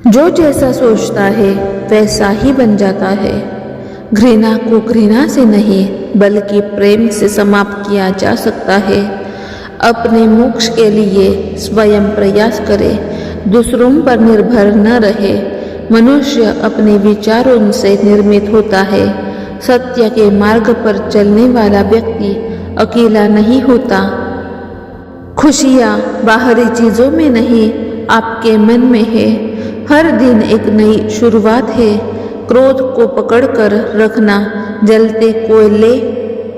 जो जैसा सोचता है वैसा ही बन जाता है। घृणा को घृणा से नहीं बल्कि प्रेम से समाप्त किया जा सकता है। अपने मोक्ष के लिए स्वयं प्रयास करे, दूसरों पर निर्भर न रहे। मनुष्य अपने विचारों से निर्मित होता है। सत्य के मार्ग पर चलने वाला व्यक्ति अकेला नहीं होता। खुशियाँ बाहरी चीजों में नहीं, आपके मन में है। हर दिन एक नई शुरुआत है। क्रोध को पकड़कर रखना जलते कोयले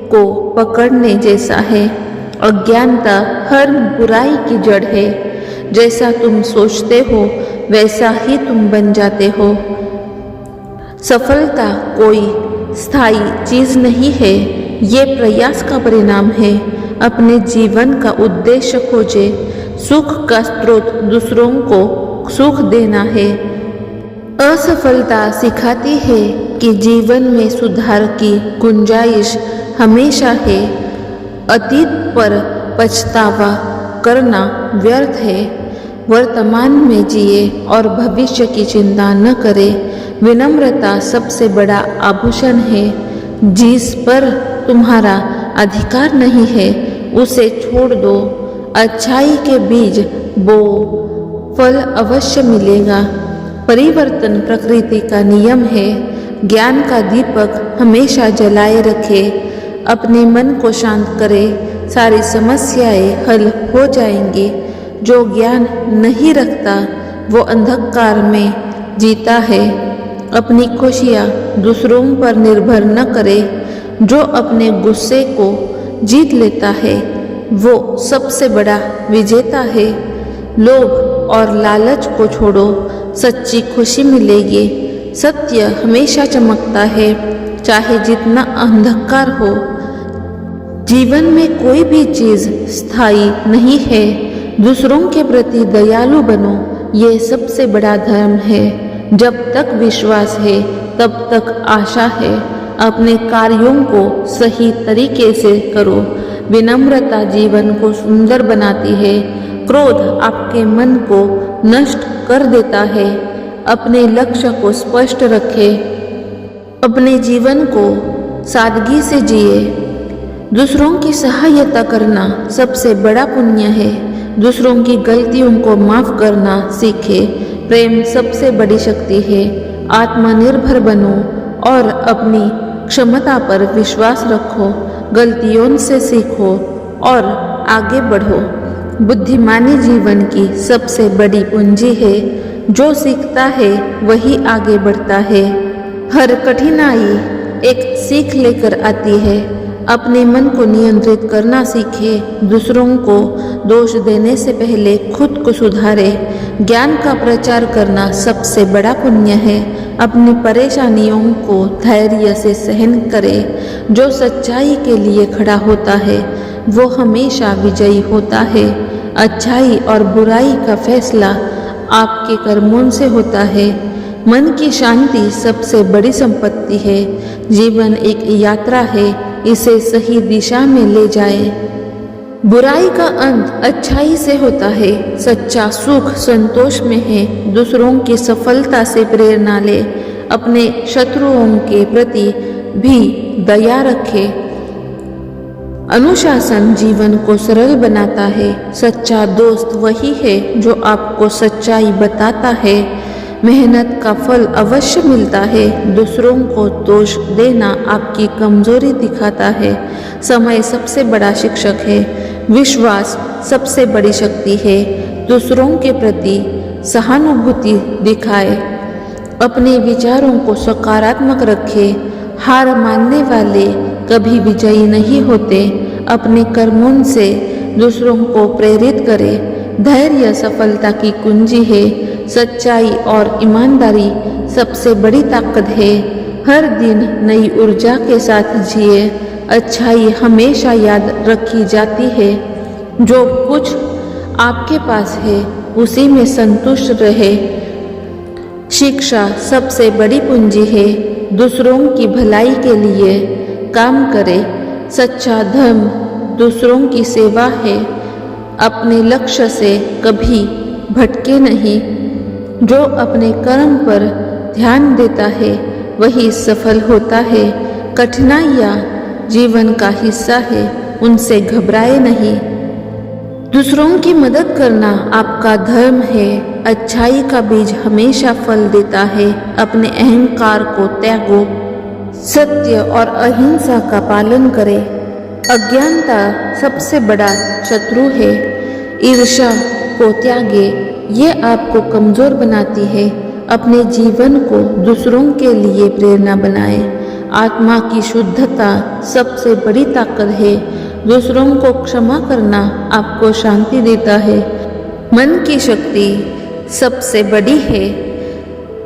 को पकड़ने जैसा है। अज्ञानता हर बुराई की जड़ है। जैसा तुम सोचते हो वैसा ही तुम बन जाते हो। सफलता कोई स्थायी चीज नहीं है, ये प्रयास का परिणाम है। अपने जीवन का उद्देश्य खोजे। सुख का स्रोत दूसरों को सुख देना है। असफलता सिखाती है कि जीवन में सुधार की गुंजाइश हमेशा है। अतीत पर पछतावा करना व्यर्थ है। वर्तमान में जिए और भविष्य की चिंता न करे। विनम्रता सबसे बड़ा आभूषण है। जिस पर तुम्हारा अधिकार नहीं है उसे छोड़ दो। अच्छाई के बीज बो, फल अवश्य मिलेगा। परिवर्तन प्रकृति का नियम है। ज्ञान का दीपक हमेशा जलाए रखे। अपने मन को शांत करे, सारी समस्याएं हल हो जाएंगी। जो ज्ञान नहीं रखता वो अंधकार में जीता है। अपनी खुशियाँ दूसरों पर निर्भर न करे। जो अपने गुस्से को जीत लेता है वो सबसे बड़ा विजेता है। लोभ और लालच को छोड़ो, सच्ची खुशी मिलेगी। सत्य हमेशा चमकता है, चाहे जितना अंधकार हो। जीवन में कोई भी चीज स्थायी नहीं है। दूसरों के प्रति दयालु बनो, ये सबसे बड़ा धर्म है। जब तक विश्वास है तब तक आशा है। अपने कार्यों को सही तरीके से करो। विनम्रता जीवन को सुंदर बनाती है। क्रोध आपके मन को नष्ट कर देता है। अपने लक्ष्य को स्पष्ट रखें। अपने जीवन को सादगी से जिए। दूसरों की सहायता करना सबसे बड़ा पुण्य है। दूसरों की गलतियों को माफ करना सीखे। प्रेम सबसे बड़ी शक्ति है। आत्मनिर्भर बनो और अपनी क्षमता पर विश्वास रखो। गलतियों से सीखो और आगे बढ़ो। बुद्धिमानी जीवन की सबसे बड़ी पूंजी है। जो सीखता है वही आगे बढ़ता है। हर कठिनाई एक सीख लेकर आती है। अपने मन को नियंत्रित करना सीखे। दूसरों को दोष देने से पहले खुद को सुधारे। ज्ञान का प्रचार करना सबसे बड़ा पुण्य है। अपनी परेशानियों को धैर्य से सहन करे। जो सच्चाई के लिए खड़ा होता है वो हमेशा विजयी होता है। अच्छाई और बुराई का फैसला आपके कर्मों से होता है। मन की शांति सबसे बड़ी संपत्ति है। जीवन एक यात्रा है, इसे सही दिशा में ले जाए। बुराई का अंत अच्छाई से होता है। सच्चा सुख संतोष में है। दूसरों की सफलता से प्रेरणा ले। अपने शत्रुओं के प्रति भी दया रखे। अनुशासन जीवन को सरल बनाता है। सच्चा दोस्त वही है जो आपको सच्चाई बताता है। मेहनत का फल अवश्य मिलता है। दूसरों को दोष देना आपकी कमजोरी दिखाता है। समय सबसे बड़ा शिक्षक है। विश्वास सबसे बड़ी शक्ति है। दूसरों के प्रति सहानुभूति दिखाए। अपने विचारों को सकारात्मक रखे। हार मानने वाले कभी विजयी नहीं होते। अपने कर्मों से दूसरों को प्रेरित करें। धैर्य सफलता की कुंजी है। सच्चाई और ईमानदारी सबसे बड़ी ताकत है। हर दिन नई ऊर्जा के साथ जिए। अच्छाई हमेशा याद रखी जाती है। जो कुछ आपके पास है उसी में संतुष्ट रहे। शिक्षा सबसे बड़ी पूंजी है। दूसरों की भलाई के लिए काम करे। सच्चा धर्म दूसरों की सेवा है। अपने लक्ष्य से कभी भटके नहीं। जो अपने कर्म पर ध्यान देता है वही सफल होता है। कठिनाइयाँ जीवन का हिस्सा है, उनसे घबराए नहीं। दूसरों की मदद करना आपका धर्म है। अच्छाई का बीज हमेशा फल देता है। अपने अहंकार को त्यागो, सत्य और अहिंसा का पालन करें। अज्ञानता सबसे बड़ा शत्रु है। ईर्ष्या को त्यागे, ये आपको कमजोर बनाती है। अपने जीवन को दूसरों के लिए प्रेरणा बनाएं। आत्मा की शुद्धता सबसे बड़ी ताकत है। दूसरों को क्षमा करना आपको शांति देता है। मन की शक्ति सबसे बड़ी है।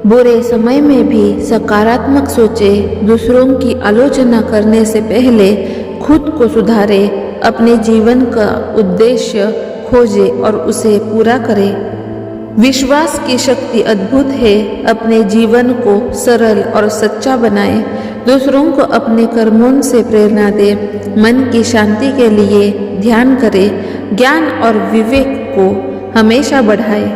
बुरे समय में भी सकारात्मक सोचे। दूसरों की आलोचना करने से पहले खुद को सुधारे। अपने जीवन का उद्देश्य खोजे और उसे पूरा करें। विश्वास की शक्ति अद्भुत है। अपने जीवन को सरल और सच्चा बनाएं। दूसरों को अपने कर्मों से प्रेरणा दें। मन की शांति के लिए ध्यान करें। ज्ञान और विवेक को हमेशा बढ़ाएं।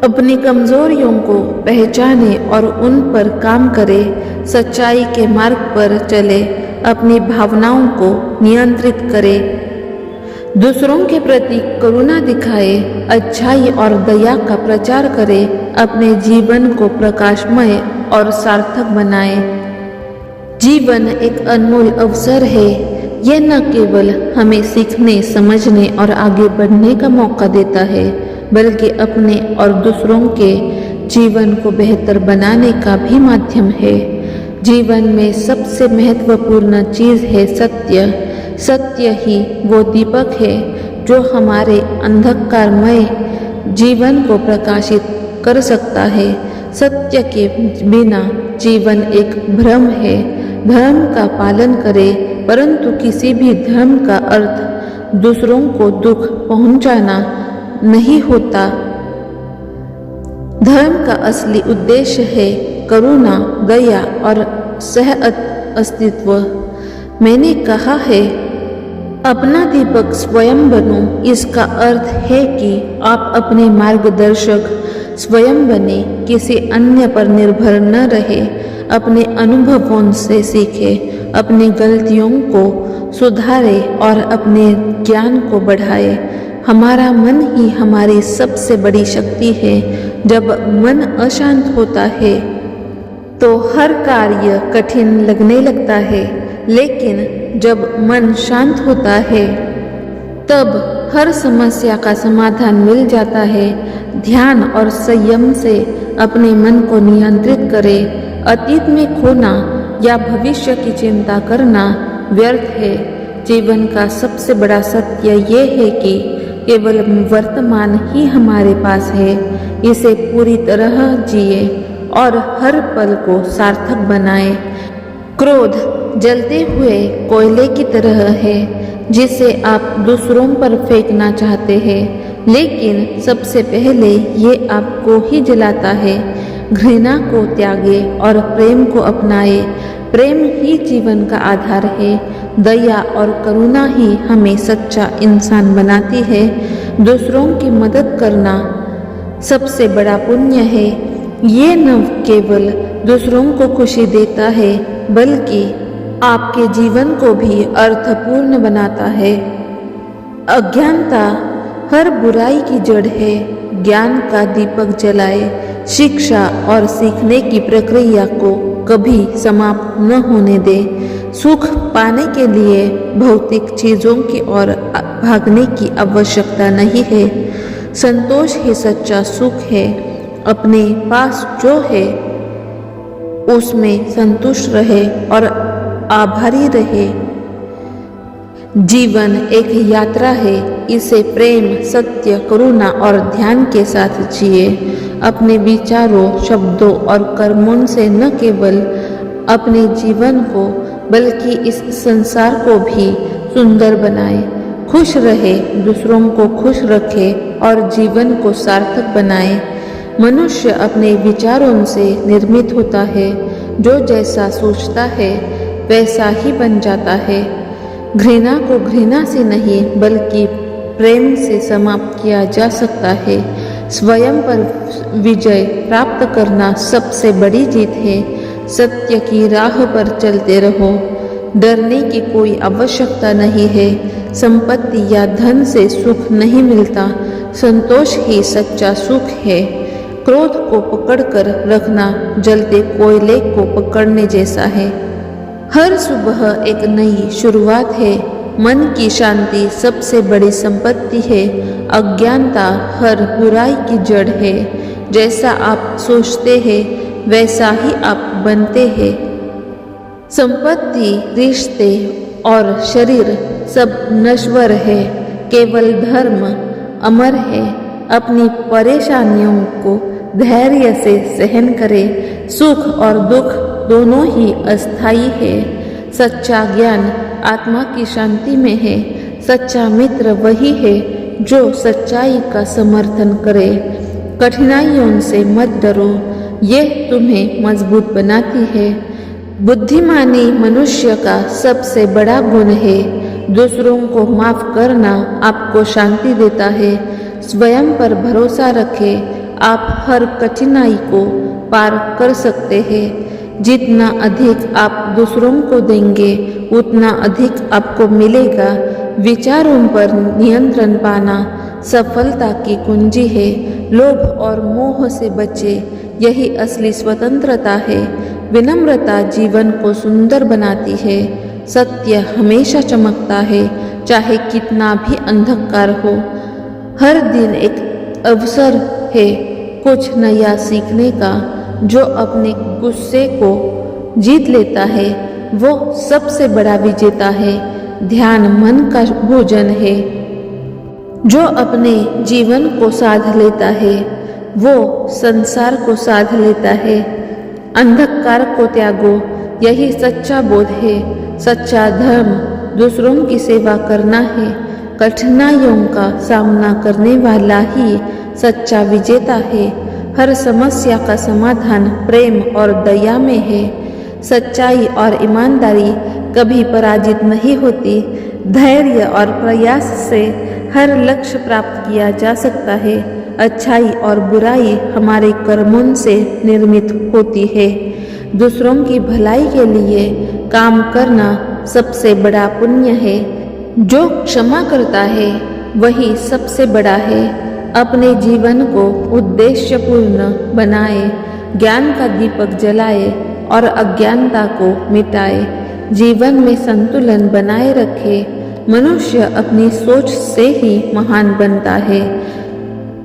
अपनी कमजोरियों को पहचानें और उन पर काम करें। सच्चाई के मार्ग पर चले। अपनी भावनाओं को नियंत्रित करें। दूसरों के प्रति करुणा दिखाए। अच्छाई और दया का प्रचार करें। अपने जीवन को प्रकाशमय और सार्थक बनाएं। जीवन एक अनमोल अवसर है। यह न केवल हमें सीखने, समझने और आगे बढ़ने का मौका देता है, बल्कि अपने और दूसरों के जीवन को बेहतर बनाने का भी माध्यम है। जीवन में सबसे महत्वपूर्ण चीज है सत्य। सत्य ही वो दीपक है जो हमारे अंधकारमय जीवन को प्रकाशित कर सकता है। सत्य के बिना जीवन एक भ्रम है। धर्म का पालन करें, परंतु किसी भी धर्म का अर्थ दूसरों को दुख पहुंचाना नहीं होता। धर्म का असली उद्देश्य है करुणा, दया और सह अस्तित्व। मैंने कहा है, अपना दीपक स्वयं बनो। इसका अर्थ है कि आप अपने मार्गदर्शक स्वयं बने, किसी अन्य पर निर्भर न रहे। अपने अनुभवों से सीखे, अपनी गलतियों को सुधारे और अपने ज्ञान को बढ़ाए। हमारा मन ही हमारी सबसे बड़ी शक्ति है। जब मन अशांत होता है तो हर कार्य कठिन लगने लगता है, लेकिन जब मन शांत होता है तब हर समस्या का समाधान मिल जाता है। ध्यान और संयम से अपने मन को नियंत्रित करें। अतीत में खोना या भविष्य की चिंता करना व्यर्थ है। जीवन का सबसे बड़ा सत्य ये है कि केवल वर्तमान ही हमारे पास है। इसे पूरी तरह जिए और हर पल को सार्थक बनाए। क्रोध जलते हुए कोयले की तरह है, जिसे आप दूसरों पर फेंकना चाहते हैं, लेकिन सबसे पहले ये आपको ही जलाता है। घृणा को त्यागे और प्रेम को अपनाए। प्रेम ही जीवन का आधार है। दया और करुणा ही हमें सच्चा इंसान बनाती है। दूसरों की मदद करना सबसे बड़ा पुण्य है। ये न केवल दूसरों को खुशी देता है, बल्कि आपके जीवन को भी अर्थपूर्ण बनाता है। अज्ञानता हर बुराई की जड़ है। ज्ञान का दीपक जलाए। शिक्षा और सीखने की प्रक्रिया को कभी समाप्त न होने दे। सुख पाने के लिए भौतिक चीजों की ओर भागने की आवश्यकता नहीं है। संतोष ही सच्चा सुख है। अपने पास जो है उसमें संतुष्ट रहे और आभारी रहे। जीवन एक यात्रा है। इसे प्रेम, सत्य, करुणा और ध्यान के साथ जिए। अपने विचारों, शब्दों और कर्मों से न केवल अपने जीवन को बल्कि इस संसार को भी सुंदर बनाए। खुश रहे, दूसरों को खुश रखे और जीवन को सार्थक बनाए। मनुष्य अपने विचारों से निर्मित होता है। जो जैसा सोचता है वैसा ही बन जाता है। घृणा को घृणा से नहीं बल्कि प्रेम से समाप्त किया जा सकता है। स्वयं पर विजय प्राप्त करना सबसे बड़ी जीत है। सत्य की राह पर चलते रहो, डरने की कोई आवश्यकता नहीं है। संपत्ति या धन से सुख नहीं मिलता, संतोष ही सच्चा सुख है। क्रोध को पकड़कर रखना जलते कोयले को पकड़ने जैसा है। हर सुबह एक नई शुरुआत है। मन की शांति सबसे बड़ी संपत्ति है। अज्ञानता हर बुराई की जड़ है। जैसा आप सोचते हैं वैसा ही आप बनते हैं। संपत्ति, रिश्ते और शरीर सब नश्वर है, केवल धर्म अमर है। अपनी परेशानियों को धैर्य से सहन करें। सुख और दुख दोनों ही अस्थायी है। सच्चा ज्ञान आत्मा की शांति में है। सच्चा मित्र वही है जो सच्चाई का समर्थन करे। कठिनाइयों से मत डरो, ये तुम्हें मजबूत बनाती है। बुद्धिमानी मनुष्य का सबसे बड़ा गुण है। दूसरों को माफ करना आपको शांति देता है। स्वयं पर भरोसा रखें, आप हर कठिनाई को पार कर सकते हैं। जितना अधिक आप दूसरों को देंगे उतना अधिक आपको मिलेगा। विचारों पर नियंत्रण पाना सफलता की कुंजी है। लोभ और मोह से बचे, यही असली स्वतंत्रता है। विनम्रता जीवन को सुंदर बनाती है। सत्य हमेशा चमकता है, चाहे कितना भी अंधकार हो। हर दिन एक अवसर है कुछ नया सीखने का। जो अपने गुस्से को जीत लेता है वो सबसे बड़ा विजेता है। ध्यान मन का भोजन है। जो अपने जीवन को साध लेता है वो संसार को साध लेता है। अंधकार को त्यागो, यही सच्चा बोध है। सच्चा धर्म दूसरों की सेवा करना है। कठिनाइयों का सामना करने वाला ही सच्चा विजेता है। हर समस्या का समाधान प्रेम और दया में है। सच्चाई और ईमानदारी कभी पराजित नहीं होती। धैर्य और प्रयास से हर लक्ष्य प्राप्त किया जा सकता है। अच्छाई और बुराई हमारे कर्मों से निर्मित होती है। दूसरों की भलाई के लिए काम करना सबसे बड़ा पुण्य है। जो क्षमा करता है वही सबसे बड़ा है। अपने जीवन को उद्देश्यपूर्ण बनाए, ज्ञान का दीपक जलाए और अज्ञानता को मिटाए। जीवन में संतुलन बनाए रखे। मनुष्य अपनी सोच से ही महान बनता है।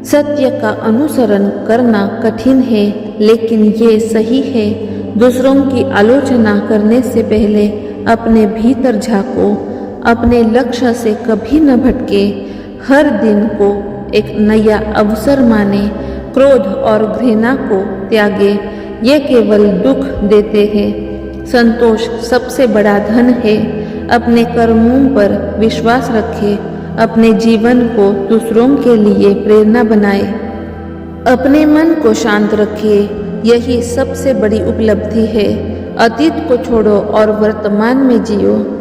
सत्य का अनुसरण करना कठिन है, लेकिन ये सही है। दूसरों की आलोचना करने से पहले अपने भीतर झांको। अपने लक्ष्य से कभी न भटके। हर दिन को एक नया अवसर माने। क्रोध और घृणा को त्यागे, ये केवल दुख देते हैं। संतोष सबसे बड़ा धन है। अपने कर्मों पर विश्वास रखें। अपने जीवन को दूसरों के लिए प्रेरणा बनाए। अपने मन को शांत रखिए, यही सबसे बड़ी उपलब्धि है। अतीत को छोड़ो और वर्तमान में जियो।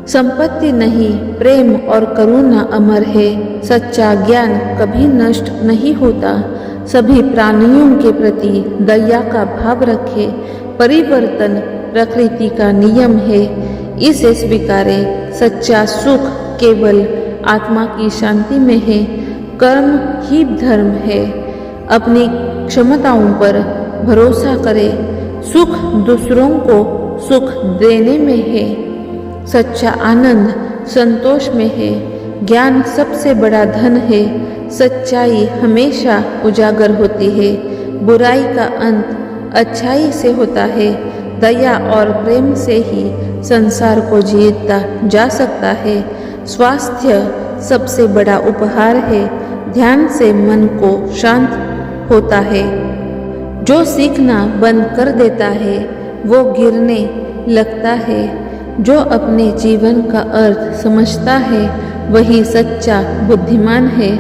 संपत्ति नहीं, प्रेम और करुणा अमर है। सच्चा ज्ञान कभी नष्ट नहीं होता। सभी प्राणियों के प्रति दया का भाव रखें। परिवर्तन प्रकृति का नियम है, इसे स्वीकारें। सच्चा सुख केवल आत्मा की शांति में है। कर्म ही धर्म है। अपनी क्षमताओं पर भरोसा करें। सुख दूसरों को सुख देने में है। सच्चा आनंद संतोष में है। ज्ञान सबसे बड़ा धन है। सच्चाई हमेशा उजागर होती है। बुराई का अंत अच्छाई से होता है। दया और प्रेम से ही संसार को जीता जा सकता है। स्वास्थ्य सबसे बड़ा उपहार है। ध्यान से मन को शांत होता है। जो सीखना बंद कर देता है वो गिरने लगता है। जो अपने जीवन का अर्थ समझता है वही सच्चा बुद्धिमान है।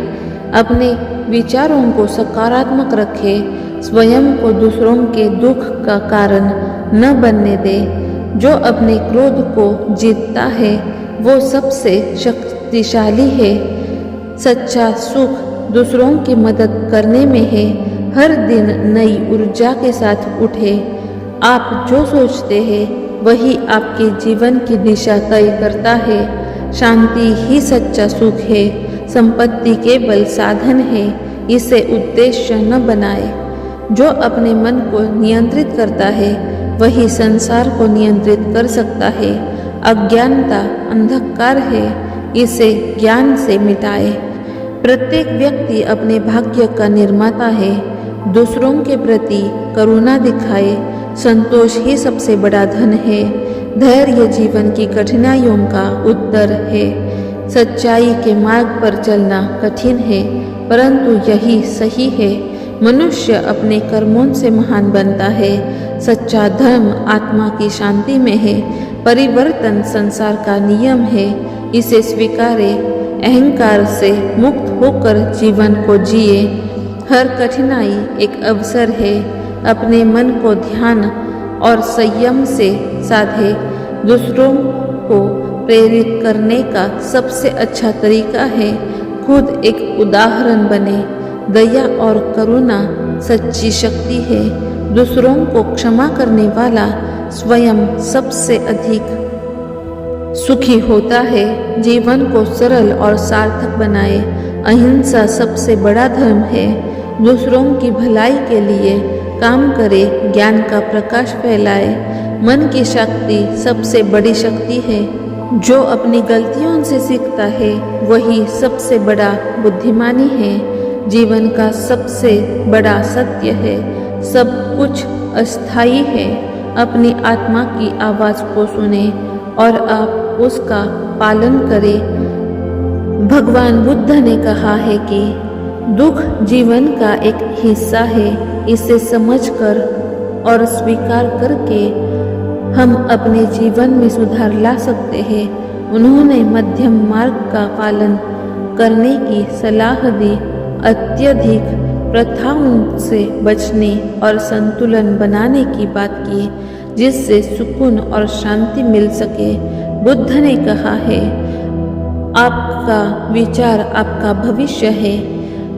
अपने विचारों को सकारात्मक रखें। स्वयं को दूसरों के दुख का कारण न बनने दे। जो अपने क्रोध को जीतता है वो सबसे शक्तिशाली है। सच्चा सुख दूसरों की मदद करने में है। हर दिन नई ऊर्जा के साथ उठे। आप जो सोचते हैं वही आपके जीवन की दिशा तय करता है। शांति ही सच्चा सुख है। संपत्ति केवल साधन है, इसे उद्देश्य न बनाए। जो अपने मन को नियंत्रित करता है वही संसार को नियंत्रित कर सकता है। अज्ञानता अंधकार है, इसे ज्ञान से मिटाए। प्रत्येक व्यक्ति अपने भाग्य का निर्माता है। दूसरों के प्रति करुणा दिखाए। संतोष ही सबसे बड़ा धन है। धैर्य जीवन की कठिनाइयों का उत्तर है। सच्चाई के मार्ग पर चलना कठिन है, परंतु यही सही है। मनुष्य अपने कर्मों से महान बनता है। सच्चा धर्म आत्मा की शांति में है। परिवर्तन संसार का नियम है, इसे स्वीकारे। अहंकार से मुक्त होकर जीवन को जिए। हर कठिनाई एक अवसर है। अपने मन को ध्यान और संयम से साधे। दूसरों को प्रेरित करने का सबसे अच्छा तरीका है खुद एक उदाहरण बने। दया और करुणा सच्ची शक्ति है। दूसरों को क्षमा करने वाला स्वयं सबसे अधिक सुखी होता है। जीवन को सरल और सार्थक बनाए। अहिंसा सबसे बड़ा धर्म है। दूसरों की भलाई के लिए काम करे। ज्ञान का प्रकाश फैलाए। मन की शक्ति सबसे बड़ी शक्ति है। जो अपनी गलतियों से सीखता है वही सबसे बड़ा बुद्धिमानी है। जीवन का सबसे बड़ा सत्य है, सब कुछ अस्थायी है। अपनी आत्मा की आवाज़ को सुने और आप उसका पालन करें। भगवान बुद्ध ने कहा है कि दुख जीवन का एक हिस्सा है। इसे समझकर और स्वीकार करके हम अपने जीवन में सुधार ला सकते हैं। उन्होंने मध्यम मार्ग का पालन करने की सलाह दी। अत्यधिक प्रथाओं से बचने और संतुलन बनाने की बात की, जिससे सुकून और शांति मिल सके। बुद्ध ने कहा है, आपका विचार आपका भविष्य है।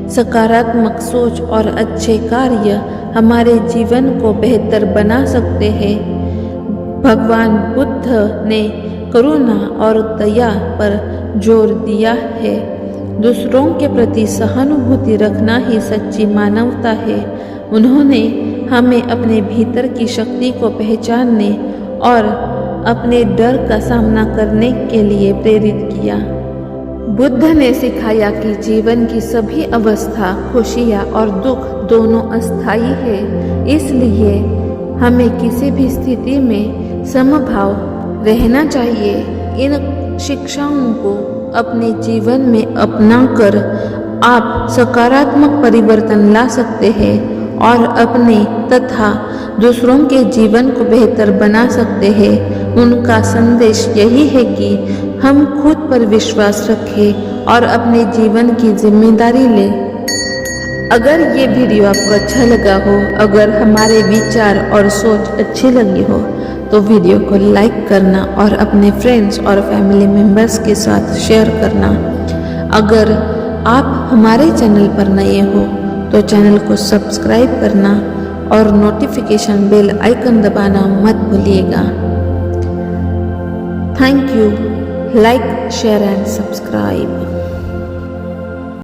सकारात्मक सोच और अच्छे कार्य हमारे जीवन को बेहतर बना सकते हैं। भगवान बुद्ध ने करुणा और दया पर जोर दिया है। दूसरों के प्रति सहानुभूति रखना ही सच्ची मानवता है। उन्होंने हमें अपने भीतर की शक्ति को पहचानने और अपने डर का सामना करने के लिए प्रेरित किया। बुद्ध ने सिखाया कि जीवन की सभी अवस्था, खुशियाँ और दुख दोनों अस्थायी है। इसलिए हमें किसी भी स्थिति में समभाव रहना चाहिए। इन शिक्षाओं को अपने जीवन में अपनाकर आप सकारात्मक परिवर्तन ला सकते हैं और अपने तथा दूसरों के जीवन को बेहतर बना सकते हैं। उनका संदेश यही है कि हम खुद पर विश्वास रखें और अपने जीवन की जिम्मेदारी लें। अगर ये वीडियो आपको अच्छा लगा हो, अगर हमारे विचार और सोच अच्छी लगी हो, तो वीडियो को लाइक करना और अपने फ्रेंड्स और फैमिली मेम्बर्स के साथ शेयर करना। अगर आप हमारे चैनल पर नए हो तो चैनल को सब्सक्राइब करना और नोटिफिकेशन बेल आइकन दबाना मत भूलिएगा। Thank you. Like, share and subscribe.